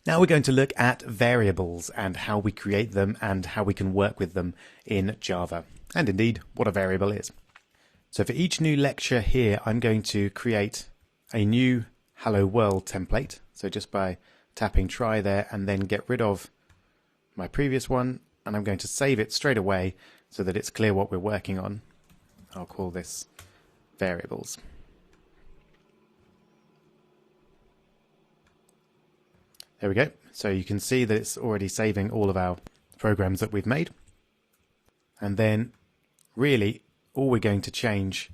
Now we're going to look at variables and how we create them and how we can work with them in Java, and indeed what a variable is. So for each new lecture here, I'm going to create a new Hello World template. So just by tapping try there and then get rid of my previous one, and I'm going to save it straight away so that it's clear what we're working on. I'll call this variables. There we go. So you can see that it's already saving all of our programs that we've made. And then really all we're going to change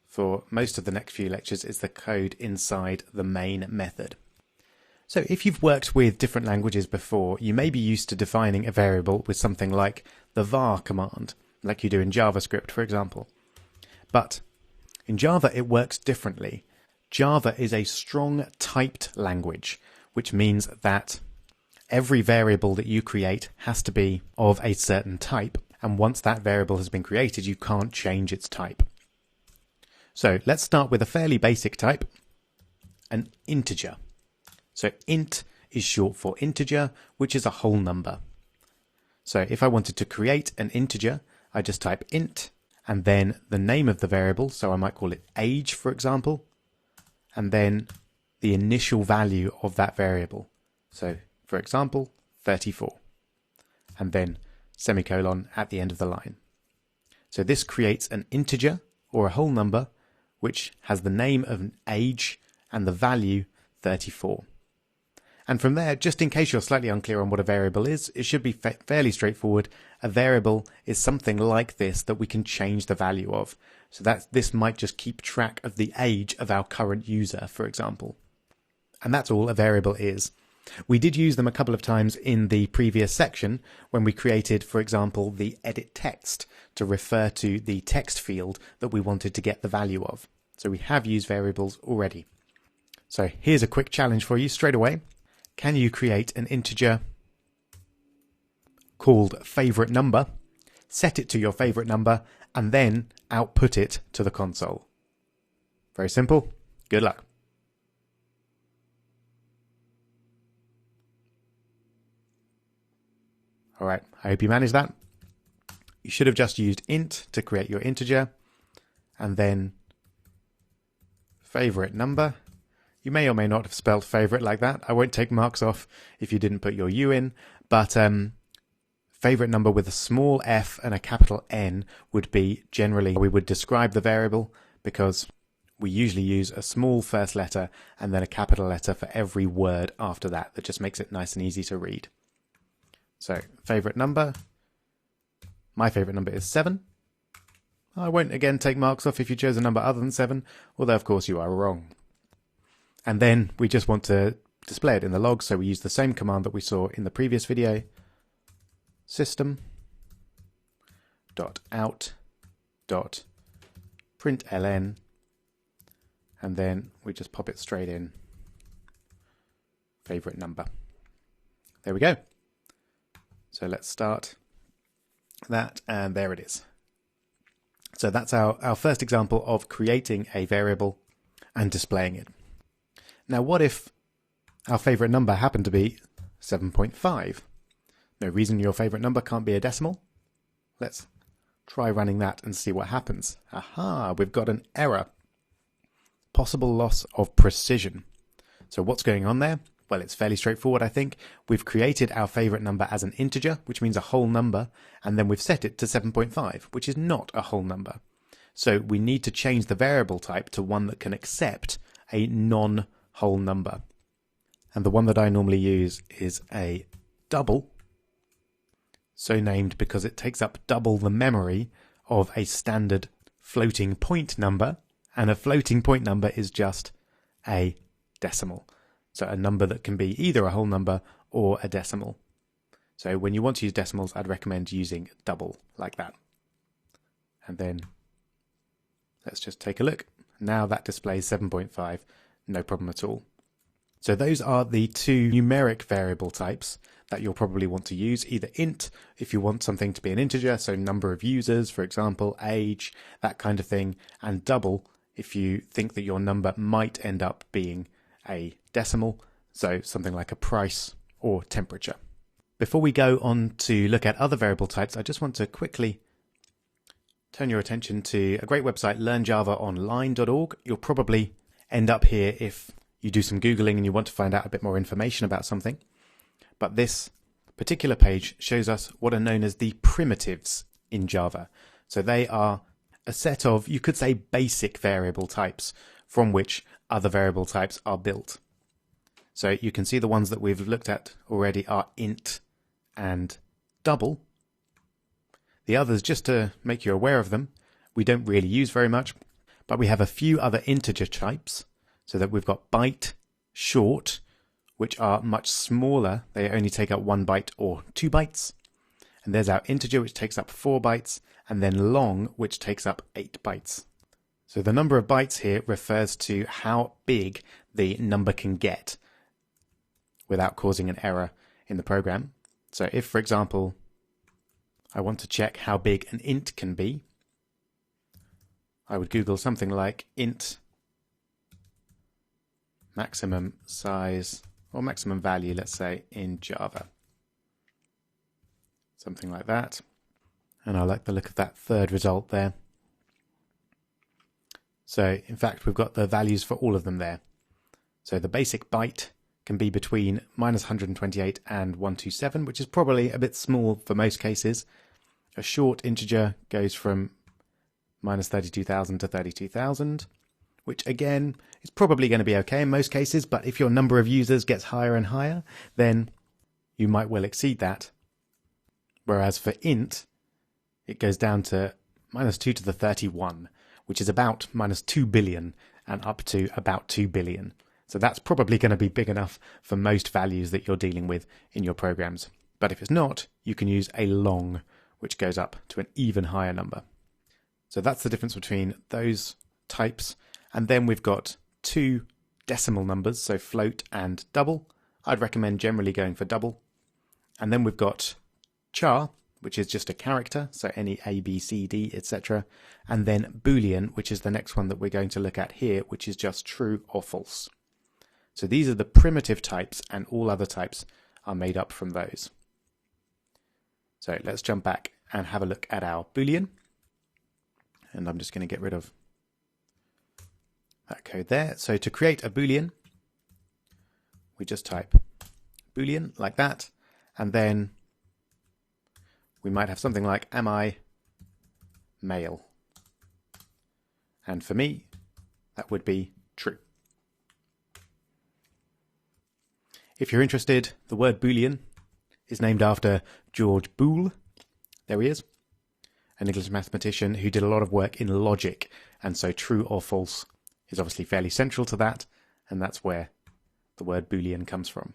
for most of the next few lectures is the code inside the main method. So if you've worked with different languages before, you may be used to defining a variable with something like the var command, like you do in JavaScript, for example. But in Java, it works differently. Java is a strong typed language, which means that every variable that you create has to be of a certain type. And once that variable has been created, you can't change its type. So let's start with a fairly basic type, an integer. So int is short for integer, which is a whole number. So if I wanted to create an integer, I just type int and then the name of the variable. So I might call it age, for example, and then the initial value of that variable. So for example, 34, and then semicolon at the end of the line. So this creates an integer or a whole number which has the name of an age and the value 34. And from there, just in case you're slightly unclear on what a variable is, it should be fairly straightforward. A variable is something like this that we can change the value of. So this might just keep track of the age of our current user, for example. And that's all a variable is. We did use them a couple of times in the previous section when we created, for example, the edit text to refer to the text field that we wanted to get the value of. So we have used variables already. So here's a quick challenge for you straight away. Can you create an integer called favorite number, set it to your favorite number, and then output it to the console? Very simple. Good luck. All right, I hope you managed that. You should have just used int to create your integer and then favorite number. You may or may not have spelled favorite like that. I won't take marks off if you didn't put your U in, but favorite number with a small f and a capital N would be generally how we would describe the variable, because we usually use a small first letter and then a capital letter for every word after that. That just makes it nice and easy to read. So favorite number, my favorite number is 7. I won't again take marks off if you chose a number other than 7, although of course you are wrong. And then we just want to display it in the log, so we use the same command that we saw in the previous video, system.out.println, and then we just pop it straight in, favorite number. There we go. So let's start that, and there it is. So that's our first example of creating a variable and displaying it. Now what if our favorite number happened to be 7.5? No reason your favorite number can't be a decimal. Let's try running that and see what happens. Aha, we've got an error. Possible loss of precision. So what's going on there? Well, it's fairly straightforward, I think. We've created our favorite number as an integer, which means a whole number, and then we've set it to 7.5, which is not a whole number. So we need to change the variable type to one that can accept a non-whole number. And the one that I normally use is a double, so named because it takes up double the memory of a standard floating point number, and a floating point number is just a decimal. So a number that can be either a whole number or a decimal. So when you want to use decimals, I'd recommend using double like that. And then let's just take a look. Now that displays 7.5, no problem at all. So those are the two numeric variable types that you'll probably want to use, either int if you want something to be an integer, so number of users, for example, age, that kind of thing, and double if you think that your number might end up being a decimal, so something like a price or temperature. Before we go on to look at other variable types, I just want to quickly turn your attention to a great website, learnjavaonline.org. You'll probably end up here if you do some Googling and you want to find out a bit more information about something. But this particular page shows us what are known as the primitives in Java. So they are a set of, you could say, basic variable types from which other variable types are built. So you can see the ones that we've looked at already are int and double. The others, just to make you aware of them, we don't really use very much, but we have a few other integer types, so that we've got byte, short, which are much smaller. They only take up 1 byte or 2 bytes. And there's our integer, which takes up 4 bytes, and then long, which takes up 8 bytes. So the number of bytes here refers to how big the number can get without causing an error in the program. So if, for example, I want to check how big an int can be, I would Google something like int maximum size or maximum value, let's say, in Java. Something like that. And I like the look of that third result there. So in fact, we've got the values for all of them there. So the basic byte can be between -128 and 127, which is probably a bit small for most cases. A short integer goes from -32,000 to 32,000, which again is probably going to be okay in most cases, but if your number of users gets higher and higher, then you might well exceed that. Whereas for int, it goes down to -2 to the 31, which is about -2 billion and up to about 2 billion. So that's probably going to be big enough for most values that you're dealing with in your programs. But if it's not, you can use a long, which goes up to an even higher number. So that's the difference between those types. And then we've got 2 decimal numbers, so float and double. I'd recommend generally going for double. And then we've got char, which is just a character, so any A, B, C, D, etc. And then boolean, which is the next one that we're going to look at here, which is just true or false. So these are the primitive types, and all other types are made up from those. So let's jump back and have a look at our boolean. And I'm just going to get rid of that code there. So to create a boolean, we just type boolean like that, and then we might have something like, am I male? And for me, that would be true. If you're interested, the word boolean is named after George Boole. There he is, an English mathematician who did a lot of work in logic, and so true or false is obviously fairly central to that, and that's where the word boolean comes from.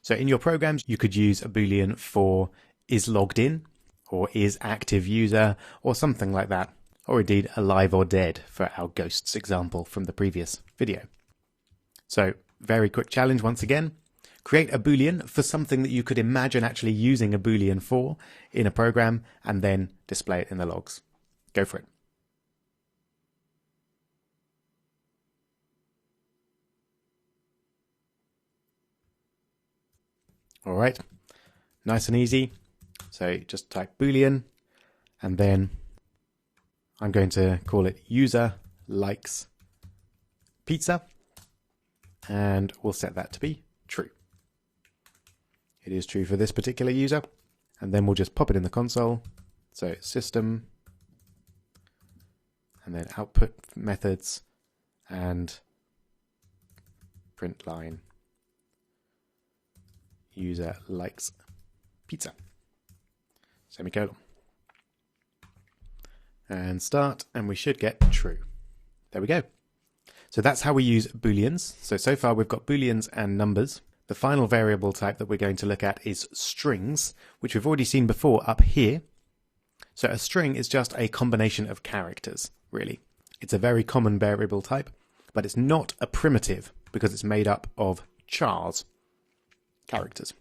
So in your programs, you could use a boolean for is logged in, or is active user, or something like that, or indeed alive or dead for our ghosts example from the previous video. So very quick challenge once again. Create a boolean for something that you could imagine actually using a boolean for in a program, and then display it in the logs. Go for it. All right, nice and easy. So just type boolean, and then I'm going to call it user likes pizza, and we'll set that to be true. It is true for this particular user, and then we'll just pop it in the console. So system, and then output methods, and print line user likes pizza. Semicolon. And start, and we should get true. There we go. So that's how we use booleans. So far we've got booleans and numbers. The final variable type that we're going to look at is strings, which we've already seen before up here. So a string is just a combination of characters, really. It's a very common variable type, but it's not a primitive because it's made up of chars, characters.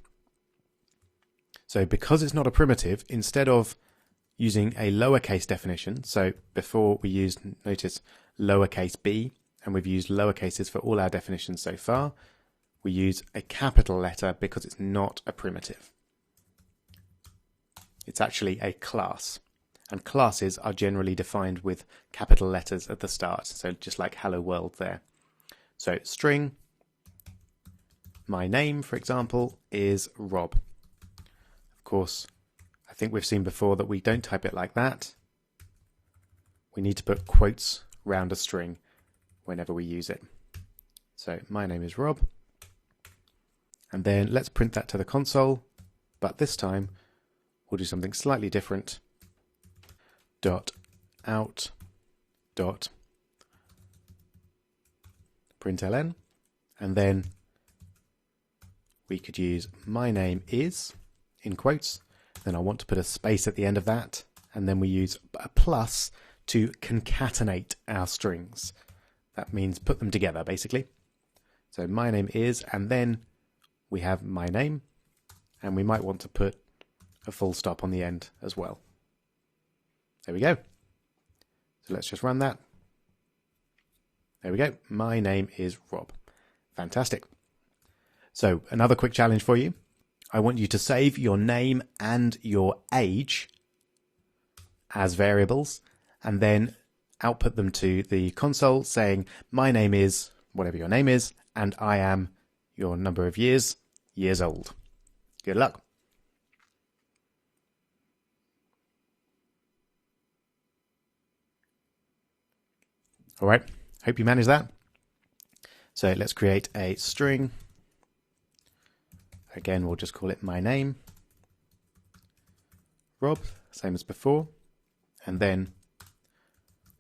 So because it's not a primitive, instead of using a lowercase definition, so before we used, notice, lowercase b, and we've used lowercases for all our definitions so far, we use a capital letter because it's not a primitive. It's actually a class, and classes are generally defined with capital letters at the start, so just like hello world there. So string, my name, for example, is Rob. Of course, I think we've seen before that we don't type it like that. We need to put quotes around a string whenever we use it. So my name is Rob. And then let's print that to the console, but this time we'll do something slightly different. Dot out dot println, and then we could use my name is in quotes. Then I want to put a space at the end of that, and then we use a plus to concatenate our strings. That means put them together basically. So my name is, and then we have my name, and we might want to put a full stop on the end as well. There we go. So let's just run that. There we go. My name is Rob. Fantastic. So another quick challenge for you. I want you to save your name and your age as variables, and then output them to the console saying, my name is whatever your name is, and I am your number of years old. Good luck. All right, hope you managed that. So let's create a string. Again, we'll just call it my name, Rob, same as before. And then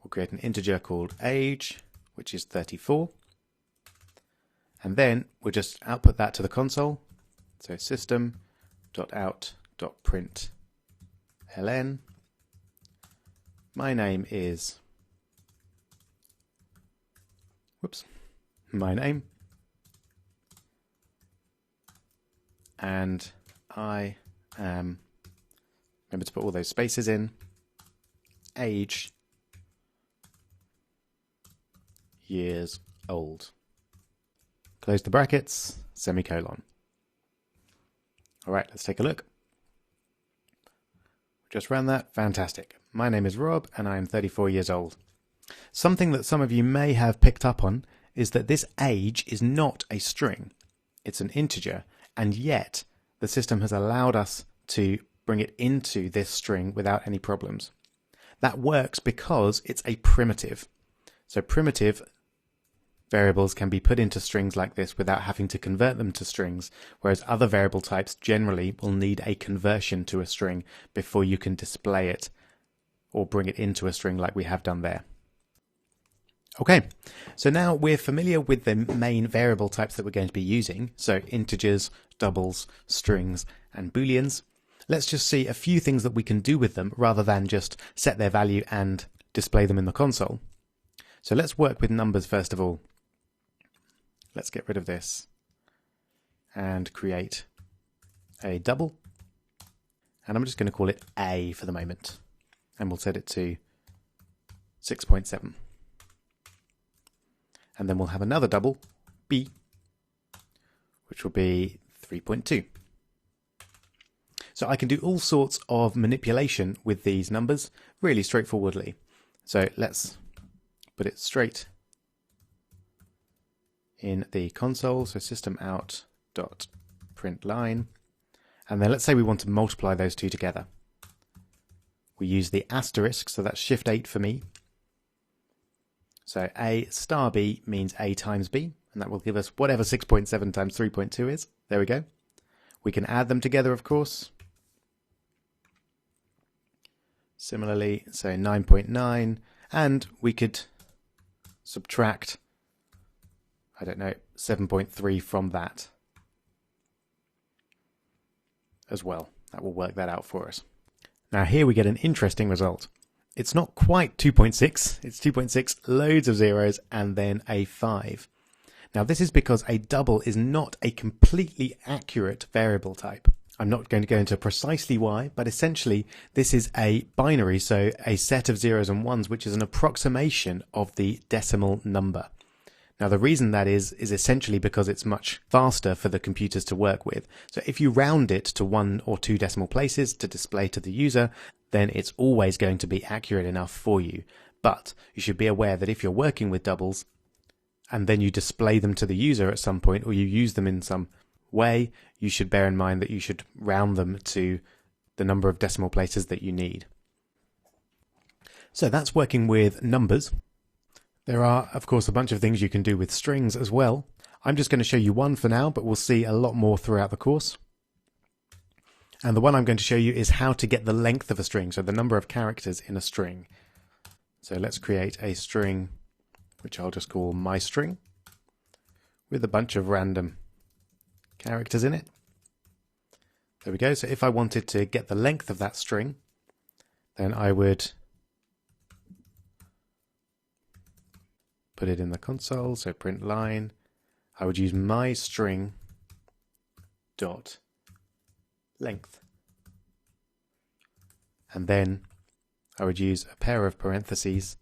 we'll create an integer called age, which is 34. And then we'll just output that to the console. So system.out.println. My name is, my name. And I am, remember to put all those spaces in, age, years old. Close the brackets, semicolon. All right, let's take a look. Just ran that. Fantastic. My name is Rob and I am 34 years old. Something that some of you may have picked up on is that this age is not a string. It's an integer, and yet the system has allowed us to bring it into this string without any problems. That works because it's a primitive. So primitive variables can be put into strings like this without having to convert them to strings, whereas other variable types generally will need a conversion to a string before you can display it or bring it into a string like we have done there. Okay, so now we're familiar with the main variable types that we're going to be using, so integers, doubles, strings, and booleans. Let's just see a few things that we can do with them rather than just set their value and display them in the console. So let's work with numbers first of all. Let's get rid of this and create a double. And I'm just going to call it A for the moment. And we'll set it to 6.7. And then we'll have another double, B, which will be 3.2. So I can do all sorts of manipulation with these numbers really straightforwardly. So let's put it straight in the console, so system.out.println, and then let's say we want to multiply those two together. We use the asterisk, so that's shift 8 for me. So A star B means A times B, and that will give us whatever 6.7 times 3.2 is. There we go. We can add them together, of course. Similarly, so 9.9, and we could subtract, I don't know, 7.3 from that as well. That will work that out for us. Now here we get an interesting result. It's not quite 2.6, it's 2.6, loads of zeros, and then a 5. Now this is because a double is not a completely accurate variable type. I'm not going to go into precisely why, but essentially this is a binary, so a set of zeros and ones, which is an approximation of the decimal number. Now the reason that is essentially because it's much faster for the computers to work with. So if you round it to 1 or 2 decimal places to display to the user, then it's always going to be accurate enough for you. But you should be aware that if you're working with doubles and then you display them to the user at some point, or you use them in some way, you should bear in mind that you should round them to the number of decimal places that you need. So that's working with numbers. There are, of course, a bunch of things you can do with strings as well. I'm just going to show you one for now, but we'll see a lot more throughout the course. And the one I'm going to show you is how to get the length of a string, so the number of characters in a string. So let's create a string, which I'll just call my string, with a bunch of random characters in it. There we go. So if I wanted to get the length of that string, then I would put it in the console, so print line. I would use my string dot length, and then I would use a pair of parentheses.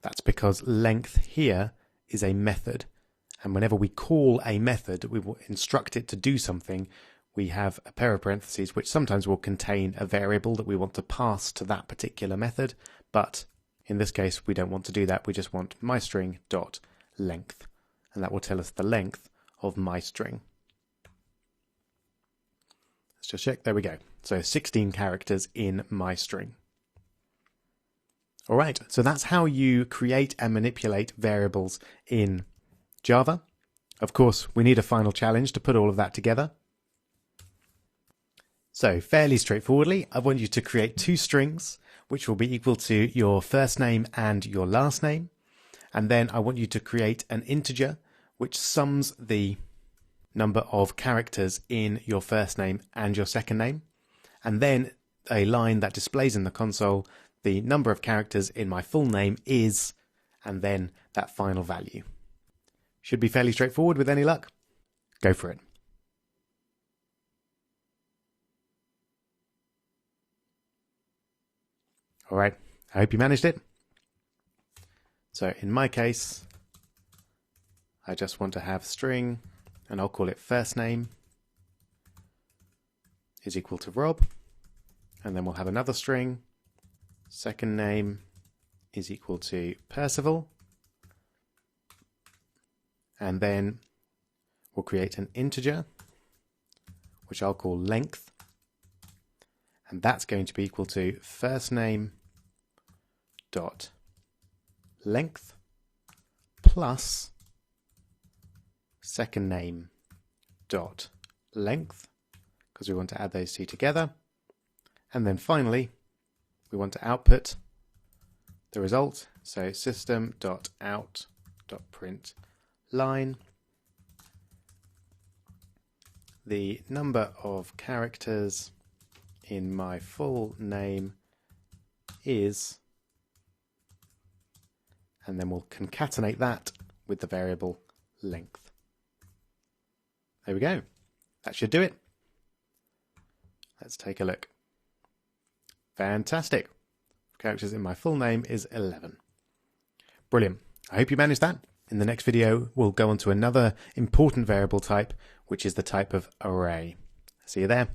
That's because length here is a method, and whenever we call a method, we will instruct it to do something. We have a pair of parentheses which sometimes will contain a variable that we want to pass to that particular method, but in this case we don't want to do that. We just want my string dot length, and that will tell us the length of my string. Let's just check. There we go. So 16 characters in my string. All right, so that's how you create and manipulate variables in Java. Of course, we need a final challenge to put all of that together. So fairly straightforwardly, I want you to create 2 strings, which will be equal to your first name and your last name. And then I want you to create an integer which sums the number of characters in your first name and your second name. And then a line that displays in the console the number of characters in my full name is, and then that final value. Should be fairly straightforward with any luck. Go for it. All right, I hope you managed it. So in my case, I just want to have string, and I'll call it first name is equal to Rob, and then we'll have another string, second name is equal to Percival, and then we'll create an integer, which I'll call length, and that's going to be equal to first name dot length plus second name dot length, because we want to add those 2 together. And then finally, we want to output the result. So system.out.println the number of characters in my full name is, and then we'll concatenate that with the variable length. There we go. That should do it. Let's take a look. Fantastic. Characters in my full name is 11. Brilliant. I hope you managed that. In the next video, we'll go on to another important variable type, which is the type of array. See you there.